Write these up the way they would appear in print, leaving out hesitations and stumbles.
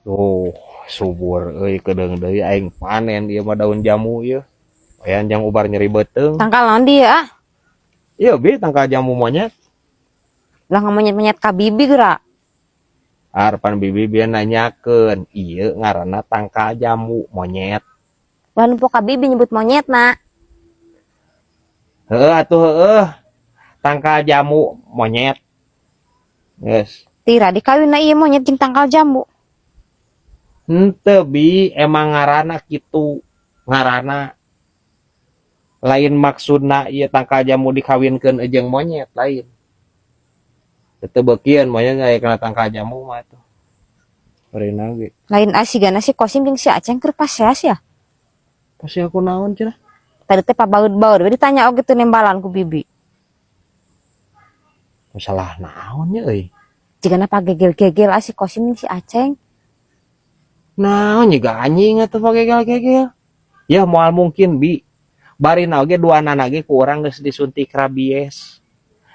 Tuh subur kedeung deui aing panen ieu mah daun jamu ieu. Ayan jang ubar nyeri beuteung. Tangkal naon dia? Ieu bi tangkal jamu monyet. Lah ngamonyet-monyet ka bibi geura. Harapan bibi bieu nanyakeun, ieu ngaranna tangkal jamu monyet. Lah nu ka bibi nyebut monyetna. Heueuh atuh heueuh. Tangkal jamu monyet. Geus. Tira dikawinna ieu monyet jeung tangkal jambu. Henteu bi emang ngaranna kitu. Ngaranna lain maksudna ieu tangkal jamu dikawinkeun jeung monyet lain. Teu beukian monyet aya kana tangkal jamu mah tuh. Beurina ge. Lain asigana si Kosim jeung si Aceng keur paseas ya. Pasti aku naon cenah. Tadi teh pabaud-baud we ditanya oge teu nembalan ku bibi. Masalah naon nya euy. Jigana pagegel-gegel si Kosim jeung si Aceng. Naon juga anjing atuh pagegel-gegel. Ya moal mungkin bi. Barina oge duanana ge ku urang geus disuntik rabies.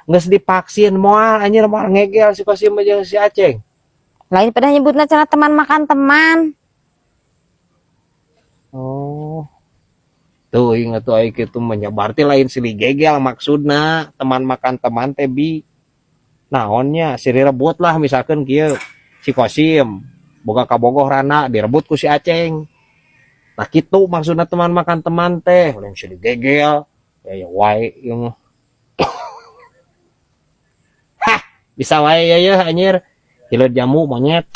Geus divaksin moal anjir moal ngegel si Kosim jeung si Aceng. Lain pada nyebutna cenah teman makan teman. Oh. Tuh ingat tuh aing kitu mah berarti lain silih gegel maksudna teman makan teman teh bi. Naonnya si direbut lah misalkan kieu si Kosim boga kabogoh rana direbut ku si Aceng. Nah kitu maksudna teman makan teman teh lain silih gegel. Ya wae ieu mah. Hah, bisa wae ya anjir. Hilir jamu monyet.